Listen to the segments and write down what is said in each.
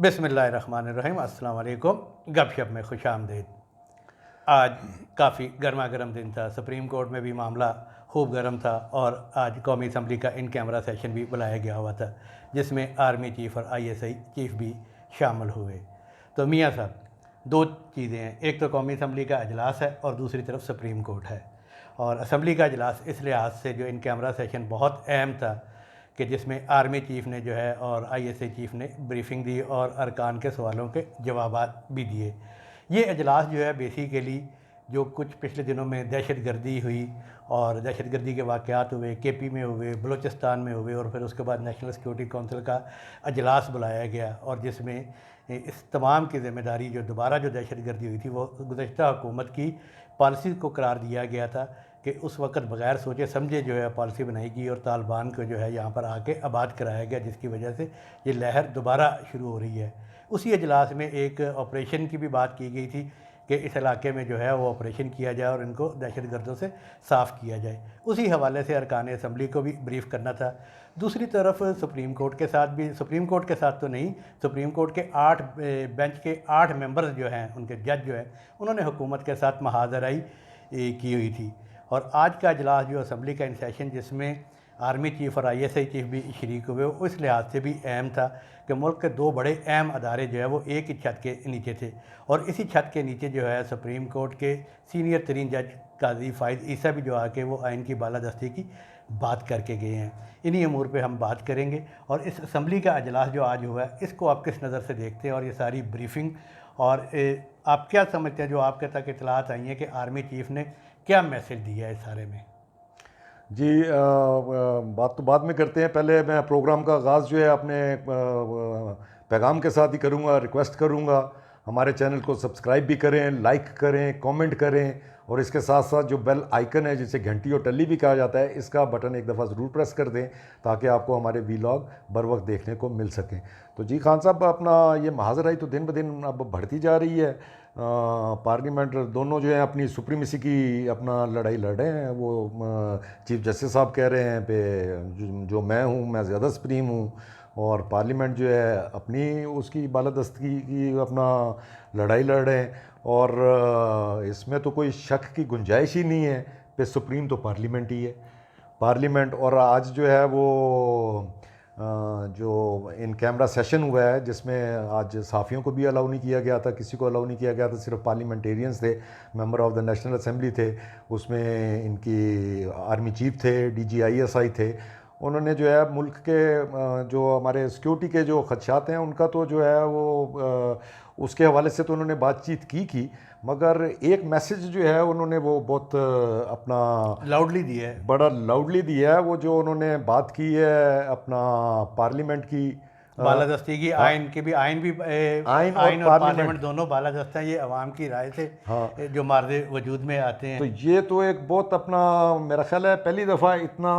बिस्मिल्लाहिर्रहमानिर्रहीम। अस्सलाम वालेकुम। गपशप में खुश आमदीद। आज काफ़ी गर्मा गर्म दिन था। सुप्रीम कोर्ट में भी मामला खूब गर्म था और आज कौमी असम्बली का इन कैमरा सेशन भी बुलाया गया हुआ था, जिसमें आर्मी चीफ़ और ISI चीफ़ भी शामिल हुए। तो मियाँ साहब, दो चीज़ें हैं, एक तो कौमी असम्बली का अजलास है और दूसरी तरफ सुप्रीम कोर्ट है। और असम्बली का अजलास इस लिहाज से जो इन कैमरा सेशन बहुत अहम था कि जिसमें आर्मी चीफ़ ने जो है और ISI चीफ़ ने ब्रीफिंग दी और अरकान के सवालों के जवाब भी दिए। ये अजलास जो है बेसिकली जो कुछ पिछले दिनों में दहशत गर्दी हुई और दहशत गर्दी के वाक़यात हुए, KP में हुए, बलूचिस्तान में हुए और फिर उसके बाद नेशनल सिक्योरिटी काउंसिल का अजलास बुलाया गया और जिसमें इस तमाम की ज़िम्मेदारी जो दोबारा जो दहशत गर्दी हुई थी वो गुज़श्ता हुकूमत की पॉलिसी को करार दिया गया था कि उस वक़्त बग़ैर सोचे समझे जो है पॉलिसी बनाई गई और तालिबान को जो है यहाँ पर आके आबाद कराया गया, जिसकी वजह से ये लहर दोबारा शुरू हो रही है। उसी अजलास में एक ऑपरेशन की भी बात की गई थी कि इस इलाके में जो है वो ऑपरेशन किया जाए और इनको दहशत गर्दों से साफ़ किया जाए। उसी हवाले से अरकान असम्बली को भी ब्रीफ़ करना था। दूसरी तरफ सुप्रीम कोर्ट के साथ भी, सुप्रीम कोर्ट के साथ तो नहीं, सुप्रीम कोर्ट के 8 बेंच के 8 मेंबर्स जो हैं, उनके जज जो हैं, उन्होंने हुकूमत के साथ महाजराई की हुई थी। और आज का अजलास जो असम्बली का इन सेशन जिसमें आर्मी चीफ़ और ISI चीफ़ भी शरीक हुए, उस लिहाज से भी अहम था कि मुल्क के दो बड़े अहम अदारे जो है वो एक ही छत के नीचे थे और इसी छत के नीचे जो है सुप्रीम कोर्ट के सीनियर तरीन जज काजी फ़ाइज़ ईसा भी जो आके वो आइन की बालादस्ती की बात करके गए हैं। इन्हीं अमूर पे हम बात करेंगे और इस असम्बली का अजलास जो आज हुआ है इसको आप किस नज़र से देखते हैं और ये सारी ब्रीफिंग और आप क्या समझते हैं जो आपके तक इतलात आई हैं कि आर्मी चीफ़ ने क्या मैसेज दिया है इस सारे में? जी, बात तो बाद में करते हैं। पहले मैं प्रोग्राम का आगाज़ जो है अपने पैगाम के साथ ही करूँगा। रिक्वेस्ट करूँगा हमारे चैनल को सब्सक्राइब भी करें, लाइक करें, कमेंट करें और इसके साथ साथ जो बेल आइकन है जिसे घंटी और टल्ली भी कहा जाता है, इसका बटन एक दफ़ा ज़रूर प्रेस कर दें ताकि आपको हमारे वीलॉग बर वक्त देखने को मिल सकें। तो जी खान साहब, अपना ये महाजराई तो दिन ब दिन अब बढ़ती जा रही है। पार्लियामेंट दोनों जो है अपनी सुप्रीमेसी की अपना लड़ाई लड़ रहे हैं। वो चीफ जस्टिस साहब कह रहे हैं पे जो मैं हूँ मैं ज़्यादा सुप्रीम हूँ और पार्लियामेंट जो है अपनी उसकी बालादस्ती की अपना लड़ाई लड़ रहे हैं और इसमें तो कोई शक की गुंजाइश ही नहीं है कि सुप्रीम तो पार्लियामेंट ही है। पार्लियामेंट और आज जो है वो जो इन कैमरा सेशन हुआ है जिसमें आज सहाफ़ियों को भी अलाउ नहीं किया गया था, किसी को अलाउ नहीं किया गया था, सिर्फ पार्लियामेंटेरियंस थे, member of the national assembly थे। उसमें इनकी आर्मी चीफ थे, DG ISI थे। उन्होंने जो है मुल्क के जो हमारे सिक्योरिटी के जो खदशात हैं उनका तो जो है वो उसके हवाले से तो उन्होंने बातचीत की मगर एक मैसेज जो है उन्होंने वो बहुत अपना लाउडली दिया है, बड़ा लाउडली दिया है। वो जो उन्होंने बात की है अपना पार्लियामेंट की बालादस्ती की, आइन की भी, आइन भी आइन आइन और और पार्लियामेंट दोनों बालादस्त हैं। ये अवाम की राय से हाँ, जो मार्दे वजूद में आते हैं। तो ये तो एक बहुत अपना मेरा ख्याल है पहली दफ़ा इतना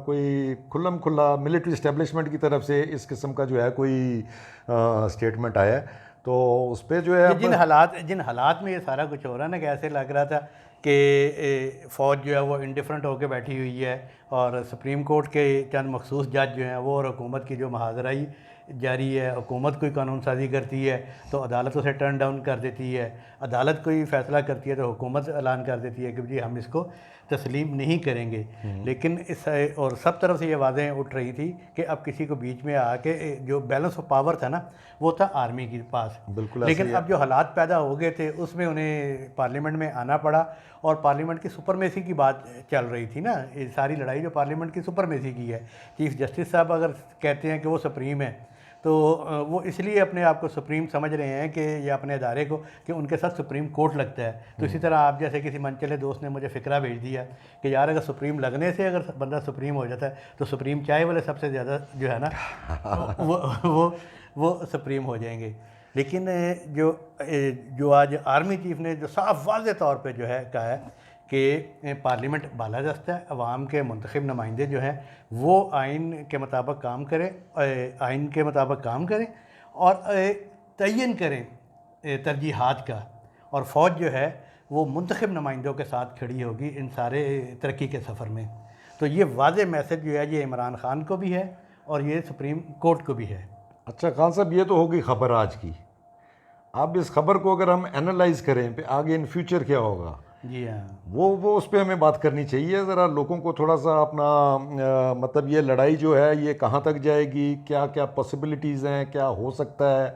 कोई खुल्लम खुल्ला मिलिट्री इस्टेब्लिशमेंट की तरफ से इस किस्म का जो है कोई स्टेटमेंट आया है। तो उस पर जो है जिन हालात में ये सारा कुछ हो रहा है ना, कैसे लग रहा था कि फ़ौज जो है वो इंडिफरेंट होकर बैठी हुई है और सुप्रीम कोर्ट के चंद मखसूस जज जो हैं वो और हुकूमत की जो महाजराई जारी है, हुकूमत कोई कानून साजी करती है तो अदालत उसे टर्न डाउन कर देती है, अदालत कोई फ़ैसला करती है तो हुकूमत ऐलान कर देती है कि जी हम इसको तस्लीम नहीं करेंगे। लेकिन इस और सब तरफ से ये वाज़ें उठ रही थी कि अब किसी को बीच में आके जो बैलेंस ऑफ पावर था ना वो था आर्मी के पास। बिल्कुल, लेकिन अब जो हालात पैदा हो गए थे उसमें उन्हें पार्लियामेंट में आना पड़ा और पार्लियामेंट की सुपरमेसी की बात चल रही थी ना। ये सारी लड़ाई जो पार्लियामेंट की सुपरमेसी की है, चीफ जस्टिस साहब अगर कहते हैं कि वो सुप्रीम है तो वो इसलिए अपने आप को सुप्रीम समझ रहे हैं कि ये अपने अदारे को कि उनके साथ सुप्रीम कोर्ट लगता है। तो इसी तरह आप जैसे किसी मनचले दोस्त ने मुझे फ़िक्रा भेज दिया कि यार अगर सुप्रीम लगने से अगर बंदा सुप्रीम हो जाता है तो सुप्रीम चाय वाले सबसे ज़्यादा जो है ना वो सुप्रीम हो जाएंगे। लेकिन जो आज आर्मी चीफ़ ने जो साफ वाज़े तौर पे जो है कहा है कि पार्लियामेंट बालादस्त है, अवाम के मुंतखब नुमाइंदे जो हैं वो आइन के मुताबिक काम करें, आइन के मुताबिक काम करें और तयन करें तरजीहात का, और फ़ौज जो है वो मुंतखब नुमाइंदों के साथ खड़ी होगी इन सारे तरक्की के सफ़र में। तो ये वाज़े मैसेज जो है ये इमरान ख़ान को भी है और ये सुप्रीम कोर्ट को भी है। अच्छा खान साहब, ये तो होगी खबर आज की। अब इस खबर को अगर हम एनालाइज करें पे आगे इन फ्यूचर क्या होगा, जी हाँ। वो उस पर हमें बात करनी चाहिए। ज़रा लोगों को थोड़ा सा अपना मतलब ये लड़ाई जो है ये कहाँ तक जाएगी, क्या क्या पॉसिबिलिटीज़ हैं, क्या हो सकता है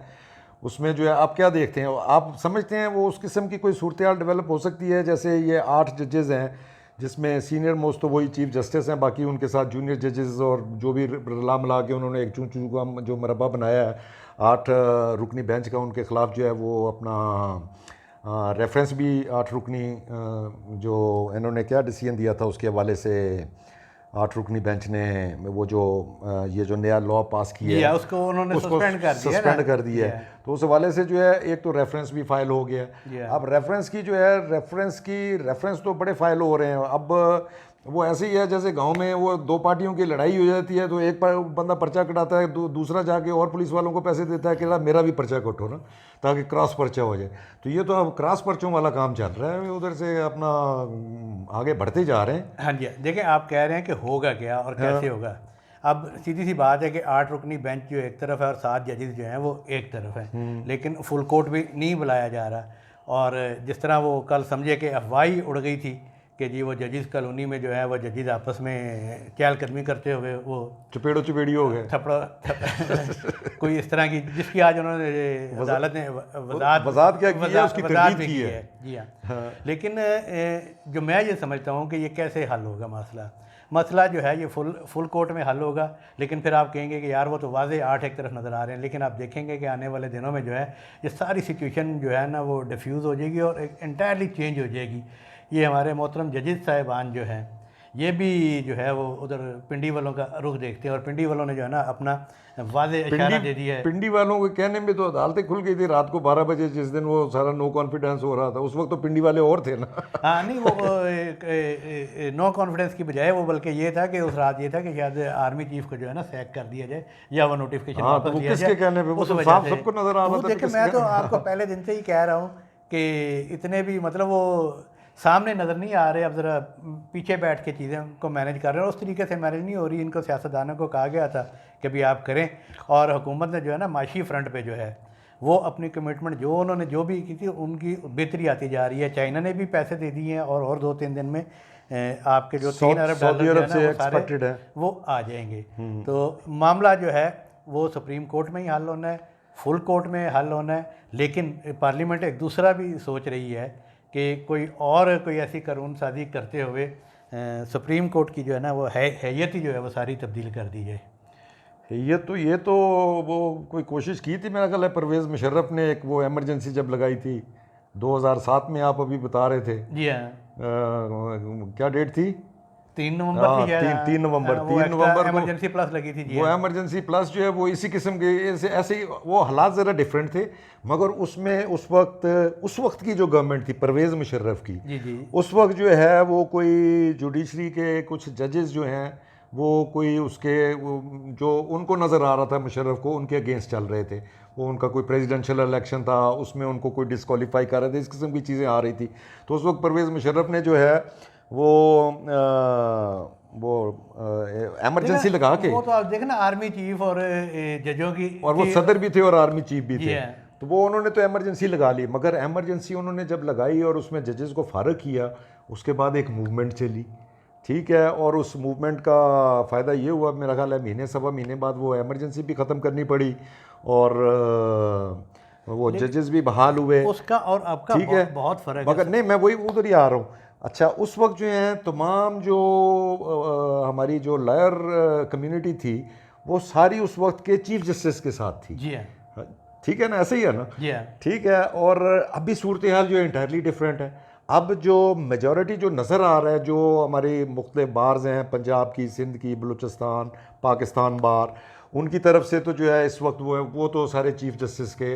उसमें जो है। आप क्या देखते हैं, आप समझते हैं वो उस किस्म की कोई सूरत हाल डेवलप हो सकती है? जैसे ये 8 जजेज़ हैं जिसमें सीनियर मोस्ट तो वही चीफ जस्टिस हैं, बाकी उनके साथ जूनियर जजेस और जो भी रला मिला के उन्होंने एक चूँ चूँ का जो मरबा बनाया है 8 रुकनी बेंच का, उनके खिलाफ जो है वो अपना रेफरेंस भी 8 रुकनी जो इन्होंने क्या डिसीजन दिया था उसके हवाले से 8 रुकनी बेंच ने वो जो ये जो नया लॉ पास जी किया हाँ, है उसको उन्होंने उसको सस्पेंड कर दिया है। तो उस हवाले से जो है एक तो रेफरेंस भी फाइल हो गया है। अब रेफरेंस की जो है रेफरेंस तो बड़े फाइल हो रहे हैं। अब वो ऐसे ही है जैसे गांव में वो दो पार्टियों की लड़ाई हो जाती है तो एक बंदा पर्चा कटाता है, दूसरा जाके और पुलिस वालों को पैसे देता है कि मेरा भी पर्चा कटो ना, ताकि क्रॉस पर्चा हो जाए। तो ये तो अब क्रॉस पर्चों वाला काम चल रहा है, उधर से अपना आगे बढ़ते जा रहे हैं। हाँ जी। देखिए, आप कह रहे हैं कि होगा क्या और कैसे होगा। अब सीधी सी बात है कि 8 रुकनी बेंच जो एक तरफ है और 7 जजेस जो हैं वो एक तरफ हैं, लेकिन फुल कोर्ट भी नहीं बुलाया जा रहा। और जिस तरह वो कल समझे कि अफवाह ही उड़ गई थी कि जी वो जजेस कॉलोनी में जो है वो जजेस आपस में चहलकदमी करते हुए वो चपेड़ो चपेड़ी हो गए, कोई इस तरह की जिसकी आज उन्होंने अदालत ने वजाहत क्या की है, उसकी तरदीद भी की है। जी हाँ। लेकिन जो मैं ये समझता हूँ कि ये कैसे हल होगा मसला जो है ये फुल कोर्ट में हल होगा। लेकिन फिर आप कहेंगे कि यार वो तो वाज़े 8 एक तरफ नज़र आ रहे हैं, लेकिन आप देखेंगे कि आने वाले दिनों में जो है ये सारी सिचुएशन जो है ना वो डिफ्यूज़ हो जाएगी और एक एंटायरली चेंज हो जाएगी। ये हमारे मोहतरम जजेस साहिबान जो हैं ये भी जो है वो उधर पिंडी वालों का रुख देखते हैं और पिंडी वालों ने जो है ना अपना वाज़े इशारा दे दिया है। पिंडी वालों के कहने में तो अदालतें खुल गई थी रात को 12 बजे, जिस दिन वो सारा नो कॉन्फिडेंस हो रहा था। उस वक्त तो पिंडी वाले और थे ना। हाँ नहीं, वो नो कॉन्फिडेंस की बजाय वो बल्कि ये था कि उस रात ये था कि शायद आर्मी चीफ को जो है ना सैक कर दिया जाए या वो नोटिफिकेशन वापस दिया जाए। कहने पे वो तो साफ सबको नजर आ रहा था। देखिए, मैं तो आपको पहले दिन से ही कह रहा हूँ कि इतने भी मतलब वो सामने नज़र नहीं आ रहे, अब ज़रा पीछे बैठ के चीज़ें को मैनेज कर रहे हैं, उस तरीके से मैनेज नहीं हो रही। इनको सियासतदानों को कहा गया था कि भी आप करें, और हुकूमत ने जो है ना माशी फ्रंट पे जो है वो अपनी कमिटमेंट जो उन्होंने जो भी की थी उनकी बेहतरी आती जा रही है। चाइना ने भी पैसे दे दिए हैं और 2-3 दिन में आपके जो 3 अरब डॉलर जो है ना वो सारे वो आ जाएंगे। तो मामला जो है वो सुप्रीम कोर्ट में ही हल होना है, फुल कोर्ट में हल होना है। लेकिन पार्लियामेंट एक दूसरा भी सोच रही है कि कोई ऐसी कानून साजी करते हुए सुप्रीम कोर्ट की जो है ना वो हैयत ही जो है वो सारी तब्दील कर दी जाए। ये तो वो कोई कोशिश की थी मेरा ख्याल है परवेज़ मुशर्रफ ने, एक वो एमरजेंसी जब लगाई थी 2007 में, आप अभी बता रहे थे। जी हाँ। क्या डेट थी? 3 नवंबर थी। 3 नवंबर एमरजेंसी प्लस लगी थी जी। वो एमरजेंसी प्लस जो है वो इसी किस्म के ऐसे ही वो हालात ज़रा डिफरेंट थे, मगर उसमें उस वक्त की जो गवर्नमेंट थी परवेज़ मुशर्रफ की, जी उस वक्त जो है वो कोई जुडिशरी के कुछ जजेस जो हैं वो कोई उसके जो उनको नज़र आ रहा था मुशर्रफ को उनके अगेंस्ट चल रहे थे। वो उनका कोई प्रेसिडेंशियल इलेक्शन था, उसमें उनको कोई डिस्क्वालीफाई कर रहे थे, इस किस्म की चीज़ें आ रही थी। तो उस वक्त परवेज़ मुशर्रफ ने जो है वो एमरजेंसी लगा के, वो तो आप देखें ना आर्मी चीफ और जजों की, और वो सदर भी थे और आर्मी चीफ भी थे, है। तो वो उन्होंने तो एमरजेंसी लगा ली। मगर एमरजेंसी उन्होंने जब लगाई और उसमें जजेस को फारग किया, उसके बाद एक मूवमेंट चली, ठीक है, और उस मूवमेंट का फ़ायदा ये हुआ मेरा ख्याल है महीने सवा महीने बाद वो एमरजेंसी भी ख़त्म करनी पड़ी और वो जजेस भी बहाल हुए। उसका और आपका ठीक है, बहुत फ़र्क मगर नहीं, मैं वही उधर ही आ रहा हूँ। अच्छा, उस वक्त जो है तमाम जो हमारी जो लॉयर कम्युनिटी थी वो सारी उस वक्त के चीफ जस्टिस के साथ थी। जी हाँ। ठीक है ना, ऐसे ही है ना। जी हाँ। ठीक है, और अभी सूरत हाल जो है इंटायरली डिफरेंट है। अब जो मेजॉरिटी जो नज़र आ रहा है, जो हमारी मुख्तलिफ बार्स हैं, पंजाब की, सिंध की, बलूचिस्तान, पाकिस्तान बार, उनकी तरफ से तो जो है इस वक्त वो तो सारे चीफ जस्टिस के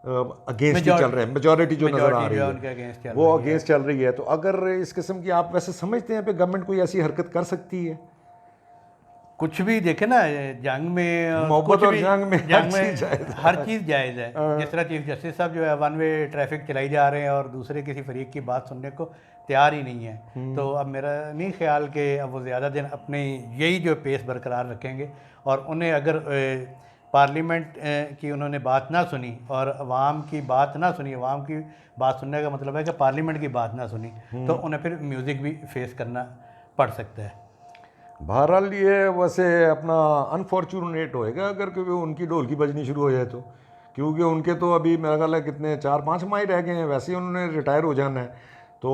अगेंस्ट ही चल रहे हैं। मेजॉरिटी जो नज़र आ रही है वो अगेंस्ट चल रही है। तो अगर इस किस्म की आप वैसे समझते हैं कि गवर्नमेंट कोई ऐसी हरकत कर सकती है? कुछ भी देखे ना, जंग में मोहब्बत और जंग में हर चीज़ जायज़ है। जिस तरह चीफ जस्टिस साहब जो है 1 वे ट्रैफिक चलाई जा रहे हैं और दूसरे किसी फरीक की बात सुनने को तैयार ही नहीं है। तो अब मेरा नहीं ख्याल कि अब वो ज़्यादा दिन अपने यही जो पेस बरकरार रखेंगे, और उन्हें अगर पार्लियामेंट की उन्होंने बात ना सुनी और अवाम की बात ना सुनी, अवाम की बात सुनने का मतलब है कि पार्लियामेंट की बात ना सुनी, तो उन्हें फिर म्यूज़िक भी फेस करना पड़ सकता है। बहरहाल ये वैसे अपना अनफॉर्चुनेट होएगा अगर कभी उनकी ढोलकी बजनी शुरू हो जाए तो, क्योंकि उनके तो अभी मेरा ख्याल है कितने 4-5 माह ही रह गए हैं, वैसे ही उन्होंने रिटायर हो जाना है। तो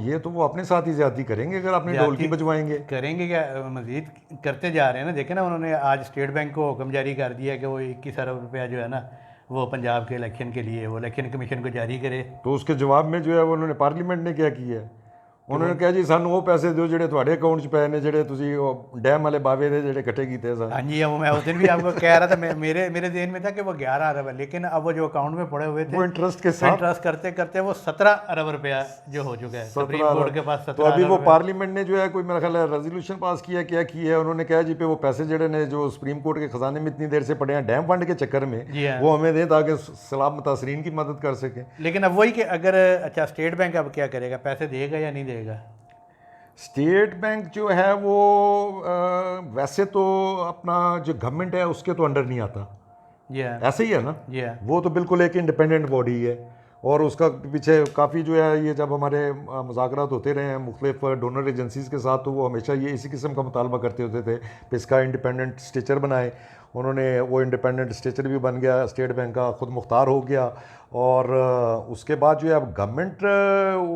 ये तो वो अपने साथ ही ज्यादती करेंगे अगर अपनी ढोलकी बजवाएंगे। करेंगे क्या, मज़ीद करते जा रहे हैं ना। देखें ना, उन्होंने आज स्टेट बैंक को हुक्म जारी कर दिया कि वो 21 अरब रुपया जो है ना वो पंजाब के इलेक्शन के लिए वो इलेक्शन कमीशन को जारी करे। तो उसके जवाब में जो है वो उन्होंने पार्लियामेंट ने क्या किया है, उन्होंने कहा जी सानू वो पैसे दो ਜਿਹੜੇ ਤੁਹਾਡੇ ਅਕਾਊਂਟ 'ਚ ਪਏ ਨੇ, ਜਿਹੜੇ ਤੁਸੀਂ ਉਹ ਡੈਮ ਵਾਲੇ ਬਾਵੇ ਦੇ ਜਿਹੜੇ ਇਕੱਠੇ ਕੀਤੇ ਸਨ। हाँ जी, वो मैं उस दिन भी आपको कह रहा था, मेरे ज़हन में था कि वो 11 अरब है, लेकिन अब वो जो अकाउंट में पड़े हुए थे वो इंटरेस्ट के साथ इंटरेस्ट करते करते वो 17 अरब रुपया जो हो चुका है सुप्रीम कोर्ट के पास। 17 तो अभी अरब वो रुपया। पार्लियामेंट ने जो है कोई मेरा ख्याल है रेजोल्यूशन पास किया, क्या किया है उन्होंने, कहा जी पे वो पैसे जड़े ने जो सुप्रीम कोर्ट के खजाने में इतनी देर से पड़े हैं डैम फंड के चक्कर में, जी हाँ। वो हमें दें ताकि सलाब मुतासरीन की मदद कर सकें। लेकिन अब वही कि अगर अच्छा स्टेट बैंक अब क्या करेगा, पैसे देगा या नहीं देगा? स्टेट बैंक जो है वो वैसे तो अपना जो गवर्नमेंट है उसके तो अंडर नहीं आता, जी हाँ, ऐसे ही है ना, जी हाँ, वो तो बिल्कुल एक इंडिपेंडेंट बॉडी है। और उसका पीछे काफ़ी जो है ये जब हमारे मुज़ाकरात होते रहे हैं मुख्तलिफ डोनर एजेंसीज़ के साथ, तो वो हमेशा ये इसी किस्म का मुतालबा करते होते थे कि इसका इंडिपेंडेंट स्टेचर बनाए। उन्होंने वो इंडिपेंडेंट स्टेचर भी बन गया, स्टेट बैंक का खुद मुख्तार हो गया। और उसके बाद जो है अब गवर्नमेंट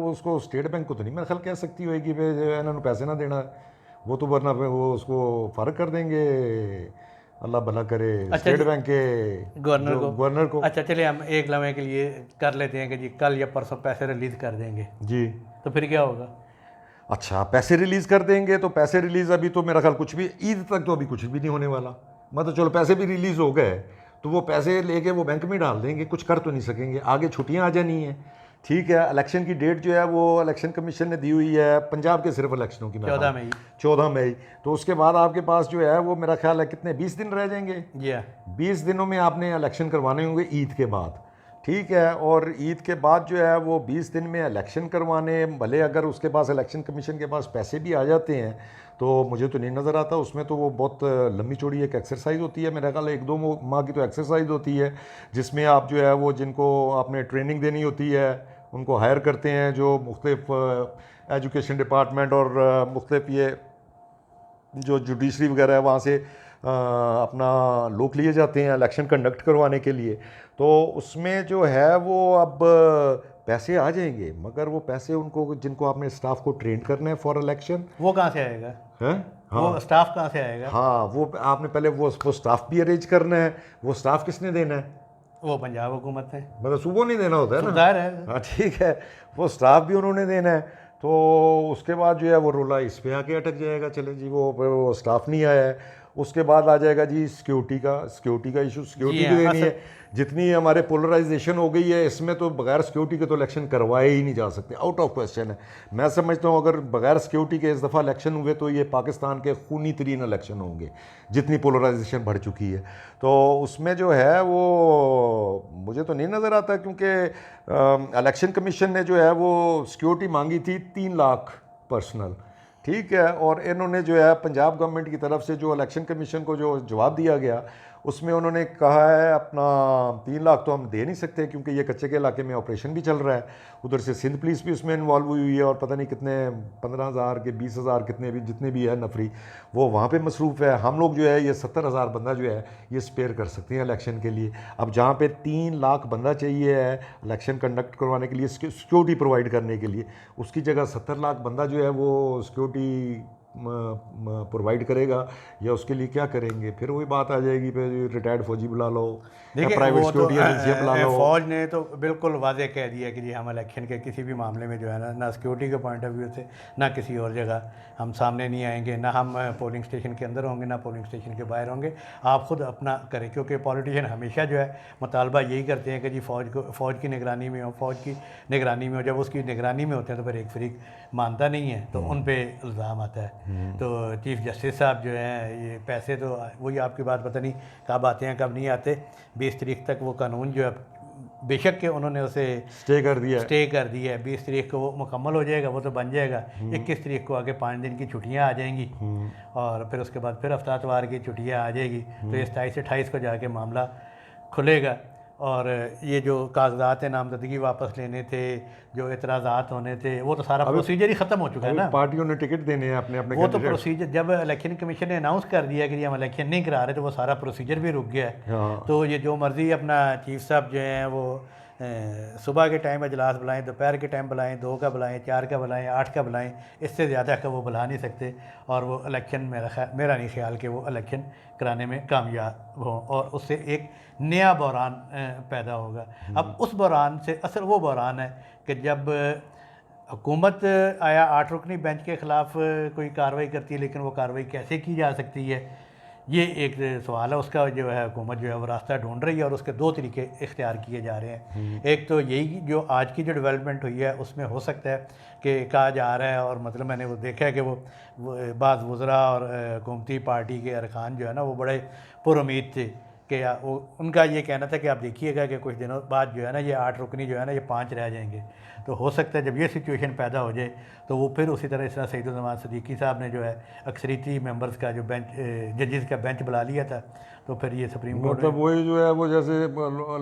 उसको स्टेट बैंक को तो नहीं मेरा ख्याल कह सकती होगी कि इन्होंने पैसे ना देना, वो तो वरना वो उसको फ़र्क कर देंगे, अल्लाह भला करे स्टेट बैंक के गवर्नर को। अच्छा चलिए हम एक लम्हे के लिए कर लेते हैं कि जी कल या परसों पैसे रिलीज़ कर देंगे, जी तो फिर क्या होगा? अच्छा पैसे रिलीज़ कर देंगे तो पैसे रिलीज़ अभी तो मेरा ख्याल कुछ भी ईद तक तो अभी कुछ भी नहीं होने वाला, मतलब चलो पैसे भी रिलीज़ हो गए तो वो पैसे लेके वो बैंक में डाल देंगे, कुछ कर तो नहीं सकेंगे। आगे छुट्टियां आ जानी है, ठीक है। इलेक्शन की डेट जो है वो इलेक्शन कमीशन ने दी हुई है पंजाब के सिर्फ इलेक्शनों की 14 मई। 14 मई। तो उसके बाद आपके पास जो है वो मेरा ख्याल है कितने 20 दिन रह जाएंगे। जी हाँ, 20 दिनों में आपने इलेक्शन करवाने होंगे ईद के बाद, ठीक है। और ईद के बाद जो है वो 20 दिन में इलेक्शन करवाने, भले अगर उसके पास इलेक्शन कमीशन के पास पैसे भी आ जाते हैं तो मुझे तो नहीं नज़र आता उसमें, तो वो बहुत लंबी चौड़ी एक एक्सरसाइज होती है, मेरा ख्याल 1-2 माह की तो एक्सरसाइज होती है जिसमें आप जो है वो जिनको आपने ट्रेनिंग देनी होती है उनको हायर करते हैं, जो मुख्तलिफ एजुकेशन डिपार्टमेंट और मुख्तलिफ ये जो जुडिशरी वगैरह है वहाँ से अपना लोग लिए जाते हैं इलेक्शन कंडक्ट करवाने के लिए। तो उसमें जो है वो अब पैसे आ जाएंगे, मगर वो पैसे उनको जिनको आपने स्टाफ को ट्रेन करना है फॉर इलेक्शन, वो कहाँ से आएगा? हैं? वो स्टाफ कहाँ से आएगा? हाँ वो आपने पहले वो स्टाफ भी अरेंज करना है। वो स्टाफ किसने देना है? वो पंजाब हुकूमत है, मतलब सुबह नहीं देना होता है ना, सुधार है। हाँ ठीक है, वो स्टाफ भी उन्होंने देना है। तो उसके बाद जो है वो रोला इस पे आके अटक जाएगा, चले जी वो स्टाफ नहीं आया है। उसके बाद आ जाएगा जी सिक्योरिटी का इशू, सिक्योरिटी भी देनी है। जितनी हमारे पोलराइजेशन हो गई है इसमें तो बगैर सिक्योरिटी के तो इलेक्शन करवाए ही नहीं जा सकते, आउट ऑफ क्वेश्चन है। मैं समझता हूँ अगर बगैर सिक्योरिटी के इस दफ़ा इलेक्शन हुए तो ये पाकिस्तान के खूनी तरीन इलेक्शन होंगे, जितनी पोलराइजेशन बढ़ चुकी है। तो उसमें जो है वो मुझे तो नहीं नज़र आता, क्योंकि इलेक्शन कमीशन ने जो है वो सिक्योरिटी मांगी थी 3 लाख पर्सनल, ठीक है। और इन्होंने जो है पंजाब गवर्नमेंट की तरफ से जो इलेक्शन कमीशन को जो जवाब दिया गया उसमें उन्होंने कहा है अपना 3 लाख तो हम दे नहीं सकते क्योंकि ये कच्चे के इलाके में ऑपरेशन भी चल रहा है। उधर से सिंध पुलिस भी उसमें इन्वॉल्व हुई है और पता नहीं कितने 15,000 के 20,000 कितने भी जितने भी है नफरी वो वहाँ पे मसरूफ़ है। हम लोग जो है ये 70,000 बंदा जो है ये स्पेयर कर सकते हैं इलेक्शन के लिए। अब जहाँ पे 3 लाख बंदा चाहिए है इलेक्शन कंडक्ट करवाने के लिए, सिक्योरिटी प्रोवाइड करने के लिए, उसकी जगह 70 लाख बंदा जो है वो सिक्योरिटी प्रोवाइड करेगा या उसके लिए क्या करेंगे? फिर वही बात आ जाएगी, फिर रिटायर्ड फौजी बुला लो या प्राइवेट सिक्योरिटी एजेंसी बुला लो। फौज ने तो बिल्कुल वाजे कह दिया कि जी हम इलेक्शन के किसी भी मामले में जो है ना सिक्योरिटी के पॉइंट ऑफ व्यू से ना किसी और जगह हम सामने नहीं आएंगे, ना हम पोलिंग स्टेशन के अंदर होंगे ना पोलिंग स्टेशन के बाहर होंगे, आप खुद अपना करें। क्योंकि पॉलिटिशियन हमेशा जो है मुतालबा यही करते हैं कि जी फ़ौज की निगरानी में हो, फ़ौज की निगरानी में हो। जब उसकी निगरानी में होते हैं तो फिर एक फरीक मानता नहीं है तो उन पर इल्ज़ाम आता है। तो चीफ़ जस्टिस साहब जो हैं ये पैसे तो वही आपकी बात पता नहीं कब आते हैं कब नहीं आते। 20 तारीख तक वो कानून जो है बेशक कि उन्होंने उसे स्टे कर दिया है। स्टे कर दिया है, 20 तारीख को वो मुकम्मल हो जाएगा, वो तो बन जाएगा। 21 तारीख को आगे 5 दिन की छुट्टियां आ जाएंगी और फिर उसके बाद फिर हफ्ता इतवार की छुट्टियां आ जाएगी, तो ये 27-28 को जाके मामला खुलेगा। और ये जो कागजात नामजदगी वापस लेने थे, जो एतराज़ात होने थे, वो तो सारा प्रोसीजर ही ख़त्म हो चुका है ना। पार्टियों ने टिकट देने हैं अपने अपने वो तो प्रोसीजर जब इलेक्शन कमीशन ने अनाउंस कर दिया कि हम इलेक्शन नहीं करा रहे, तो वो सारा प्रोसीजर भी रुक गया है। हाँ। तो ये जो मर्ज़ी अपना चीफ साहब जो हैं वो सुबह के टाइम इजलास बुलाएं, दोपहर के टाइम बुलाएं, 2 का बुलाएं, 4 का बुलाएं, 8 का बुलाएं, इससे ज़्यादा का वो बुला नहीं सकते। और वो इलेक्शन मेरा नहीं ख्याल कि वो इलेक्शन कराने में कामयाब हों, और उससे एक नया बहरान पैदा होगा। अब उस बहरान से असल वो बहरान है कि जब हुकूमत आया 8 रुकनी बेंच के ख़िलाफ़ कोई कार्रवाई करती है, लेकिन वो कार्रवाई कैसे की जा सकती है, ये एक सवाल है। उसका जो है हुकूमत जो है वो रास्ता ढूंढ रही है, और उसके 2 तरीके इख्तियार किए जा रहे हैं। एक तो यही जो आज की जो डेवलपमेंट हुई है उसमें हो सकता है कि कहा जा रहा है, और मतलब मैंने वो देखा है कि वो बाज़ वज़रा और हुकूमती पार्टी के अरकान जो है ना वो बड़े पुरुमीद थे कि वो उनका ये कहना था कि आप देखिएगा कि कुछ दिनों बाद जो है ना ये 8 रुकनी जो है ना ये 5 रह जाएंगे। तो हो सकता है जब ये सिचुएशन पैदा हो जाए तो वो फिर उसी तरह इस तरह सईदुज़्ज़मान सिद्दीकी साहब ने जो है अक्सरीती मेंबर्स का जो बेंच जजेस का बेंच बुला लिया था, तो फिर ये सुप्रीम कोर्ट मतलब वही जो है वो जैसे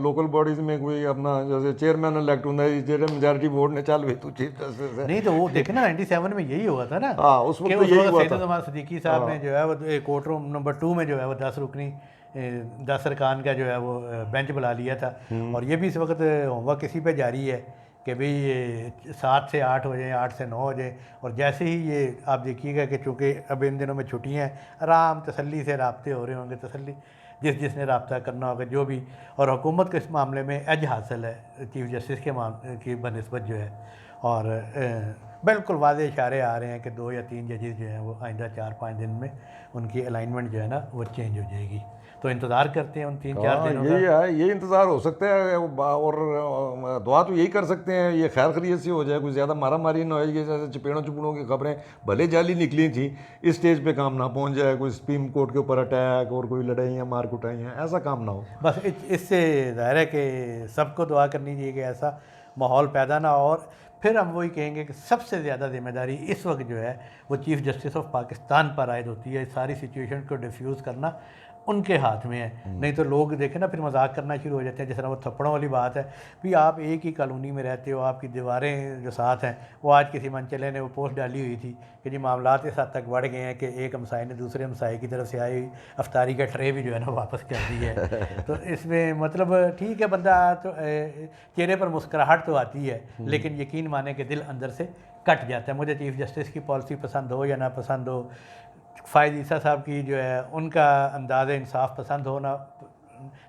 लोकल बॉडीज में कोई अपना जैसे चेयरमैन इलेक्ट होता है, जेरे मेजॉरिटी वोट ने चल भाई तू चीफ जस्टिस है। नहीं तो वो देखे ना 97 में यही हुआ था ना। हाँ, उस वक्त तो यही हुआ था। सईदुज़्ज़मान सिद्दीकी साहब ने जो है वो कोर्ट रूम नंबर 2 में जो है वो 10 रुकनी 10 अरकान का जो है वो बेंच बुला लिया था। और ये भी इस वक्त होमवर्क इसी पे जारी है कि भाई 7 से 8 हो जाए, 8 से 9 हो जाए। और जैसे ही ये आप देखिएगा कि चूँकि अब इन दिनों में छुट्टियाँ हैं, आराम तसल्ली से राब्ते हो रहे होंगे, तसल्ली जिसने रब्ता करना होगा जो भी। और हुकूमत को इस मामले में एज हासिल है चीफ जस्टिस के की बनस्बत जो है। और बिल्कुल वाज़े इशारे आ रहे हैं कि 2 या 3 जजेस जो हैं वो आइंदा 4-5 दिन में उनकी अलाइनमेंट जो है ना वो चेंज हो जाएगी। तो इंतज़ार करते हैं उन 3-4 दिनों का। यही है, यही इंतज़ार हो सकता है। और दुआ तो यही कर सकते हैं ये खैर खैरियत से हो जाए, कुछ ज़्यादा मारा मारी ना हो जाए। जैसे चपेड़ों चुपड़ों की खबरें भले जाली निकली थी, इस स्टेज पे काम ना पहुंच जाए, कोई सुप्रीम कोर्ट के ऊपर अटैक और कोई लड़ाइयाँ मार कुटाइयाँ, ऐसा काम ना हो। बस इससे ज़ाहिर है कि सबको दुआ करनी चाहिए कि ऐसा माहौल पैदा ना हो। और फिर हम वही कहेंगे कि सबसे ज़्यादा जिम्मेदारी इस वक्त जो है वो चीफ़ जस्टिस ऑफ पाकिस्तान पर आयद होती है। सारी सिचुएशन को डिफ्यूज़ करना उनके हाथ में है। नहीं तो लोग देखें ना फिर मजाक करना शुरू हो जाते हैं, जिस तरह वो थप्पड़ों वाली बात है। भी आप एक ही कॉलोनी में रहते हो, आपकी दीवारें जो साथ हैं, वो आज किसी मनचले ने वो पोस्ट डाली हुई थी कि जी मामलात इस हद तक बढ़ गए हैं कि एक हमसाए ने दूसरे हमसाए की तरफ से आई हुई अफ्तारी का ट्रे भी जो है ना वापस कर दी है। तो इसमें मतलब ठीक है, बंदा तो चेहरे पर मुस्कुराहट तो आती है, लेकिन यकीन माने कि दिल अंदर से कट जाता है। मुझे चीफ जस्टिस की पॉलिसी पसंद हो या ना पसंद हो, फ़ायद ईसा साहब की जो है उनका अंदाज़ इंसाफ पसंद होना,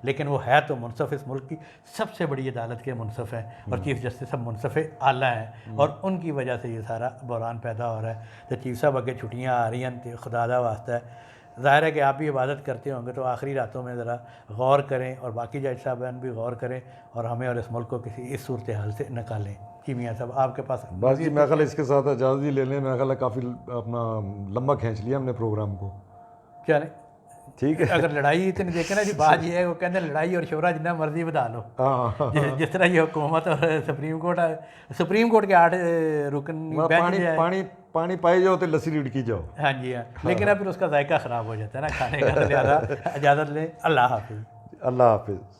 लेकिन वो है तो मुनसफ़ इस मुल्क की सबसे बड़ी अदालत के मुनसफ़ हैं। और चीफ़ जस्टिस साहब मुनसफ़ आला हैं, और उनकी वजह से ये सारा बहरान पैदा हो रहा है। तो चीफ साहब अगे छुट्टियाँ आ रही हैं, खुदा दा वास्ता है। ज़ाहिर है कि आप भी इबादत करते होंगे, तो आखिरी रातों में ज़रा गौर करें, और बाकी जज साहबान भी गौर करें, और हमें और इस मुल्क को किसी इस सूरत हाल से निकालें। जी मियाँ साहब आपके पास बस जी, मैं ख्याल इसके साथ इजाज़त ही ले लें। मैं ख्याल काफ़ी अपना लंबा खींच लिया हमने प्रोग्राम को। क्या नहीं ठीक है। अगर लड़ाई इतनी देखे ना जी, बात ये है वो कहते हैं लड़ाई और शोरा जितना मर्जी बढ़ा लो। हाँ, जिस तरह ये हुकूमत और सुप्रीम कोर्ट के 8 रुकन पानी पानी पाई जाओ तो लस्सी रिड़की जाओ। हाँ जी हाँ, लेकिन अब फिर उसका जायका ख़राब हो जाता है ना खाने का। ज़्यादा इजाज़त लें। अल्लाह हाफिज़। अल्लाह हाफिज़।